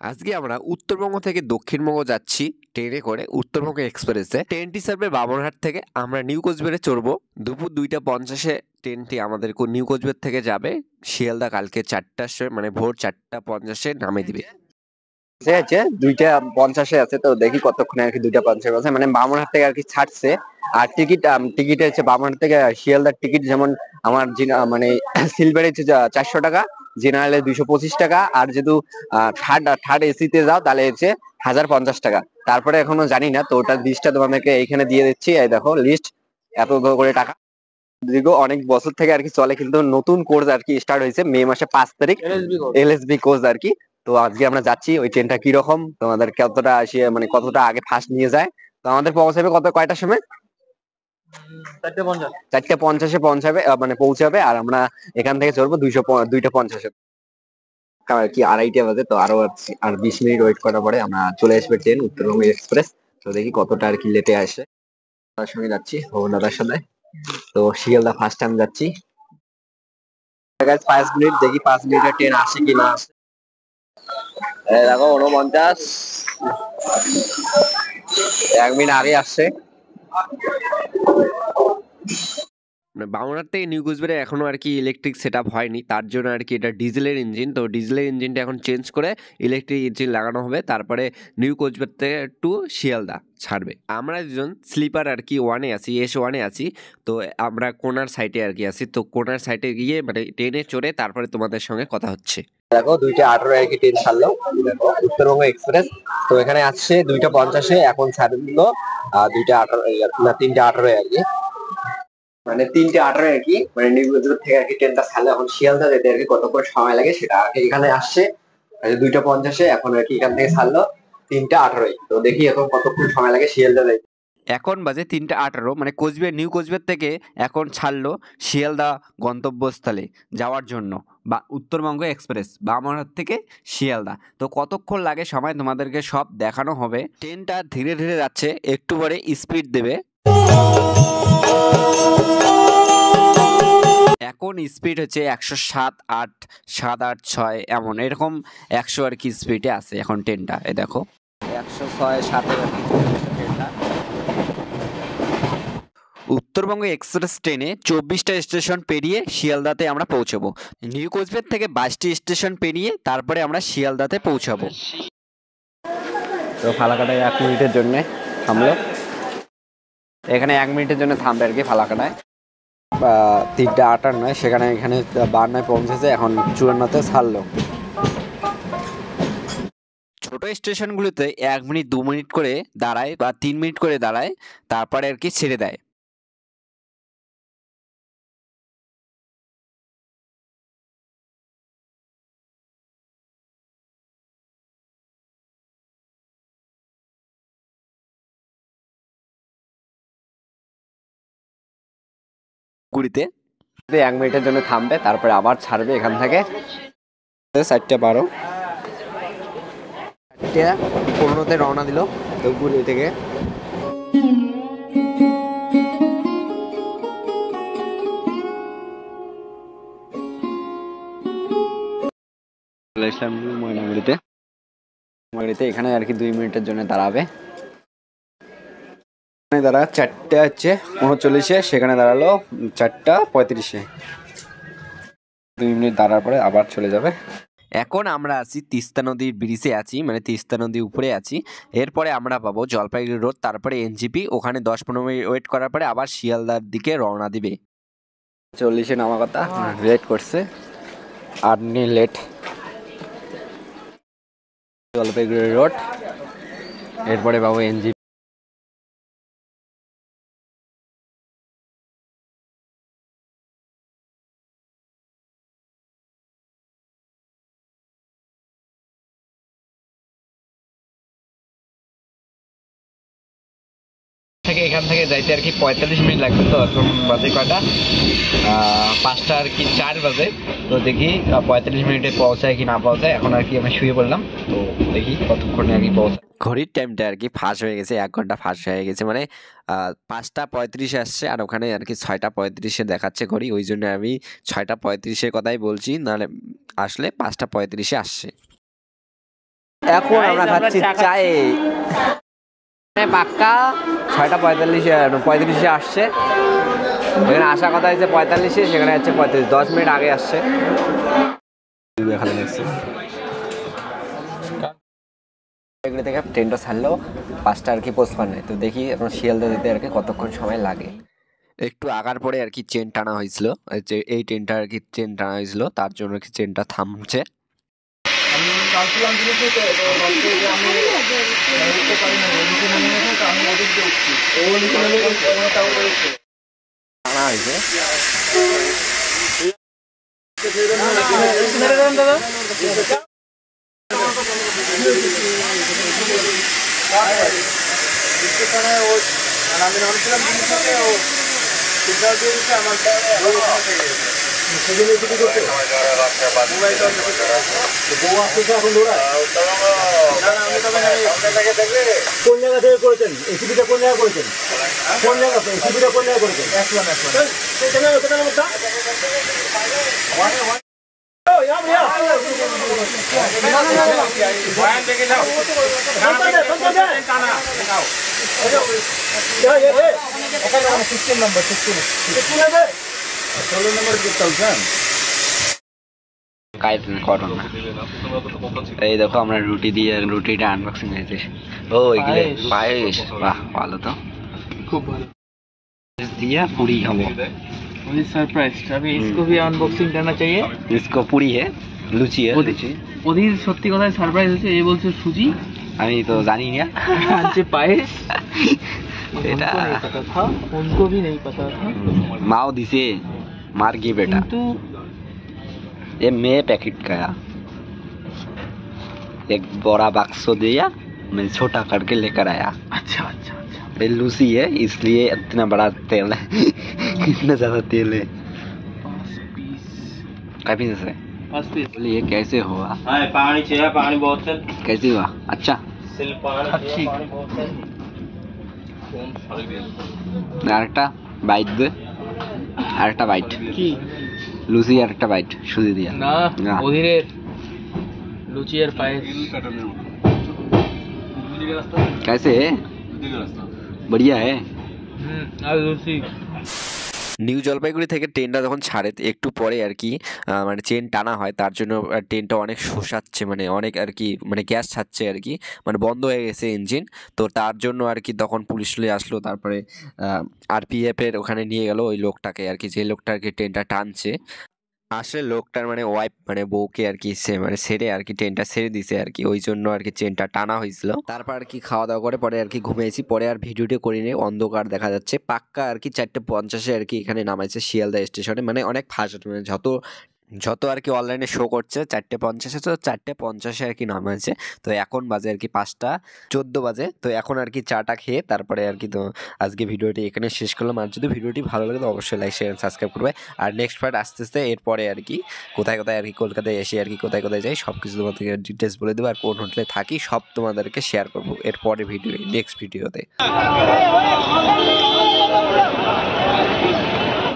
আজকে আমরা উত্তরবঙ্গ থেকে দক্ষিণবঙ্গ যাচ্ছি ট্রেনে করে উত্তরবঙ্গ এক্সপ্রেসে। ট্রেনটি ছাড়বে বামনহাট থেকে, আমরা নিউ কোচবিহারে চড়বো। দুপুর 2:50 ট্রেনটি আমাদের নিউ কোচবিহার থেকে যাবে শিয়ালদা। কালকে 4টার সময় মানে ভোর 4:50 নামিয়ে দিবে। আছে 2:50 আছে, তো দেখি কতক্ষণে আর কি 2:50 আছে, মানে বামনহাট থেকে আর কি ছাড়ছে। আর টিকিট হচ্ছে বামনহাট থেকে শিয়ালদার টিকিট, যেমন আমার মানে সিলভার হচ্ছে 400 টাকা, জেনারেলে 225 টাকা, আর যেহেতু থার্ড এসিতে যাও তাহলে হচ্ছে 1050 টাকা। তারপরে এখনো জানি না, তো ওটার লিস্টটা তোমাদেরকে এইখানে দিয়ে দিচ্ছি। এই দেখো লিস্ট, এত করে টাকা। দীর্ঘ অনেক বছর থেকে আর কি চলে, কিন্তু নতুন কোর্স আর কি স্টার্ট হয়েছে মে মাসে 5 তারিখ, এলএসবি কোর্স আর কি। তো আজকে আমরা যাচ্ছি, ওই ট্রেনটা কিরকম তোমাদের কতটা আসিয়ে মানে কতটা আগে ফার্স্ট নিয়ে যায়। তো আমাদের পৌঁছাবে কয়টার সময়? 4:50 পৌঁছাবে, মানে পৌঁছাবে। আর আমরা এখান থেকে চলবো 2:50 আর কি 2:30 বাজে। তো আর 20 মিনিট ওয়েট করার পরে আমরা চলে আসবে ট্রেন উত্তরবঙ্গ এক্সপ্রেস। তো দেখি কতটা আর কি লেটে আসে। তার সঙ্গে যাচ্ছি দাদার সাথে। তো শিয়ালদা ফার্স্ট টাইম যাচ্ছি। 5 মিনিট, দেখি 5 মিনিটের ট্রেন আসে কিনা। দেখো 49, 1 মিনিট আগে আসছে। মানে বামনহাট থেকে নিউ কোচবিহারে এখনো আর কি ইলেকট্রিক সেট আপ হয়নি, তার জন্য আর কি এটা ডিজেলের ইঞ্জিন। তো ডিজেলের ইঞ্জিনটা এখন চেঞ্জ করে ইলেকট্রিক ইঞ্জিন লাগানো হবে, তারপরে নিউ কোচবিহার থেকে টু শিয়ালদা ছাড়বে। আমরা দুজন স্লিপার আর কি ওয়ানে আছি, S1-এ আছি। তো আমরা কোনার সাইডে আর কি আছি। তো কোনার সাইডে গিয়ে মানে ট্রেনে চড়ে তারপরে তোমাদের সঙ্গে কথা হচ্ছে। দেখো 2:18 আর কি ট্রেন ছাড়লো, দেখো উত্তরবঙ্গ এক্সপ্রেস। তো এখানে আসছে 2:50, এখন ছাড়লো 2:18 না 3:18 আর কি, মানে 3:18 আর কি, মানে নিউ কোচবিহার থেকে আর কি ট্রেনটা ছাড়লো। এখন শিয়ালদা যেতে আর কি কতক্ষণ সময় লাগে সেটা আর কি এখানে আসছে 2:50, এখন আর কি এখান থেকে ছাড়লো 3:18। তো দেখি এখন কতক্ষণ সময় লাগে শিয়ালদা যেতে। এখন বাজে 3:18, মানে কোচবিহার নিউ কোচবিহার থেকে এখন ছাড়লো শিয়ালদা গন্তব্যস্থলে যাওয়ার জন্য, বা উত্তরবঙ্গ এক্সপ্রেস বামনহাট থেকে শিয়ালদা। তো কতক্ষণ লাগে সময় তোমাদেরকে সব দেখানো হবে। ট্রেনটা ধীরে ধীরে যাচ্ছে, একটু পরে স্পিড দেবে। এখন স্পিড হচ্ছে 107, 8, 7, 8, 6 এমন এরকম 100 আর কি স্পিডে আছে এখন ট্রেনটা। এ দেখো 106, 7 আর কি ট্রেনটা। উত্তরবঙ্গ এক্সপ্রেস ট্রেনে 24টা স্টেশন পেরিয়ে শিয়ালদাতে আমরা পৌঁছাবো। নিউ কোচবিহার থেকে 22টি স্টেশন পেরিয়ে তারপরে আমরা শিয়ালদাতে পৌঁছাবো। তো ফালাকাটায় 1 মিনিটের জন্য থামলো, এখানে 1 মিনিটের জন্য থামবে আর কি ফালাকাটায়। 3:58 সেখানে এখানে 52 পৌঁছেছে, এখন 54-তে ছাড়লো। ছোট স্টেশনগুলোতে 1 মিনিট 2 মিনিট করে দাঁড়ায় বা 3 মিনিট করে দাঁড়ায়, তারপরে আর কি ছেড়ে দেয়। কুড়িতে 1 মিনিটের জন্য থামবে, তারপরে আবার ছাড়বে এখান থেকে। 4:12, 4:15-তে রওনা দিল ধূপগুড়ি থেকে। ময়নাগুড়িতে এখানে আর কি 2 মিনিটের জন্য দাঁড়াবে। দাঁড়া 4:39, সেখানে দাঁড়ালো 4:35। 2 মিনিট দাঁড়ার পরে আবার চলে যাবে। এখন আমরা আছি তিস্তা নদীর ব্রিজে আছি, মানে তিস্তা নদীর উপরে আছি। এরপরে আমরা পাবো জলপাইগুড়ি রোড, তারপরে NGP। ওখানে 10-15 মিনিট ওয়েট করার পরে আবার শিয়ালদার দিকে রওনা দিবে। 40-এ নামা কথা, লেট করছে 8 মিনিট লেট। জলপাইগুড়ি রোড, এরপরে পাবো NGP। এখান থেকে যাইতে আর কি 45 মিনিট লাগবে। তো এখন বাজে কয়টা? 5টা আর কি 4 বাজে। তো দেখি 45 মিনিটে পৌঁছায় কি না পৌঁছায়। এখন আর কি আমি শুয়ে পড়লাম, তো দেখি কতক্ষণে আর কি পৌঁছায়। ঘড়ির টাইমটা আর কি ফাঁস হয়ে গেছে, 1 ঘন্টা ফাঁস হয়ে গেছে। মানে 5:35 আসছে, আর ওখানে আর কি 6:35 দেখাচ্ছে ঘড়ি। ওই জন্য আমি 6:35 কথাই বলছি, নাহলে আসলে 5:35 আসছে। এখন আমরা খাচ্ছি চায়ে পাক্কা 6:45 আসছে। এখানে আসার কথা হয়েছে 45, সেখানে হচ্ছে 35, 10 মিনিট আগে আসছে। এগুলো থেকে ট্রেনটা ছাড়লেও 5টা আর কি 55, তো দেখি এখন শিয়ালদা যেতে আর কি কতক্ষণ সময় লাগে। একটু আগার পরে আর কি চেন টানা হয়েছিল, যে এই ট্রেনটা আর কি চেন টানা হয়েছিল, তার জন্য আর কি ট্রেনটা থামছে। কোন জায়গা থেকে করেছেন? এসিপিটা কোন জায়গা করেছেন? কোন জায়গা এসিপিটা কোন জায়গা করেছেন? এই দেখো আমরা রুটি দিয়ে রুটিটা আনবক্সিং হয়েছে। ও এগুলো পায়েস, বাহ ভালো তো, খুব ভালো दिया पूरी खाबो। मुझे सरप्राइज अभी इसको भी अनबॉक्सिंग करना चाहिए। इसको पूरी है, लुची है, लुची। ওদের সত্যি কথা সারপ্রাইজ হচ্ছে, এই বলছে সুজি, আমি তো জানি না। আনছে পায়েস, এটা पता था, उनको भी नहीं पता था। माओ दिसे मार गई बेटा, किंतु ये मैं पैकेट का एक बड़ा बक्स दिया, मैं छोटा करके लेकर आया। अच्छा अच्छा अच्छा, ये लूसी है इसलिए इतना बड़ा तेल है। कितना ज्यादा तेल है, 5 पीस, काफी से 5 पीस। बोले ये कैसे हुआ? पानी चाहिए, पानी बहुत है, कैसे हुआ? अच्छा अच्छी আরেকটা বাইট দে, আরেকটা বাইট কি লুচি, আরেকটা বাইট সুজি দিয়া না না। ওদিনের লুচি আর পায়েস कैसे है? बढ़िया है। আর লুচি। নিউ জলপাইগুড়ি থেকে ট্রেনটা যখন ছাড়ে একটু পরে আর কি মানে চেন টানা হয়, তার জন্য ট্রেনটা অনেক শোষাচ্ছে, মানে অনেক আর কি মানে গ্যাস ছাড়ছে আর কি, মানে বন্ধ হয়ে গেছে ইঞ্জিন। তো তার জন্য আর কি তখন পুলিশ চলে আসলো, তারপরে আরপিএফের ওখানে নিয়ে গেল ওই লোকটাকে আর কি, যে লোকটা আর কি ট্রেনটা টানছে। আসলে লোকটার মানে ওয়াইফ মানে বউকে আর কি মানে ছেড়ে আর কি ট্রেনটা ছেড়ে দিছে আর কি, ওই জন্য আর কি ট্রেনটা টানা হয়েছিল। তারপর আর কি খাওয়া দাওয়া করে পরে আর কি ঘুমিয়েছি, পরে আর ভিডিওটি করিনি, অন্ধকার দেখা যাচ্ছে পাক্কা আর কি 4:50 আর কি এখানে নামাইছে শিয়ালদা স্টেশনে, মানে অনেক ফাস্ট, মানে যত আর কি অনলাইনে শো করছে 4:50, তো 4:50 আর কি নামাইছে। তো এখন বাজে আর কি 5:14 বাজে। তো এখন আর কি চাটা খেয়ে তারপরে আর কি তো আজকে ভিডিওটি এখানে শেষ করলাম। আর যদি ভিডিওটি ভালো লাগে তো অবশ্যই লাইক শেয়ার সাবস্ক্রাইব করবে। আর নেক্সট পার্ট আস্তে আস্তে এরপরে আর কি কোথায় কোথায় আর কি কলকাতায় এসে আর কি কোথায় কোথায় যাই সব কিছু তোমাদেরকে ডিটেলস বলে দেবো, আর কোন হোটেলে থাকি সব তোমাদেরকে শেয়ার করবো এরপরে নেক্সট ভিডিওতে।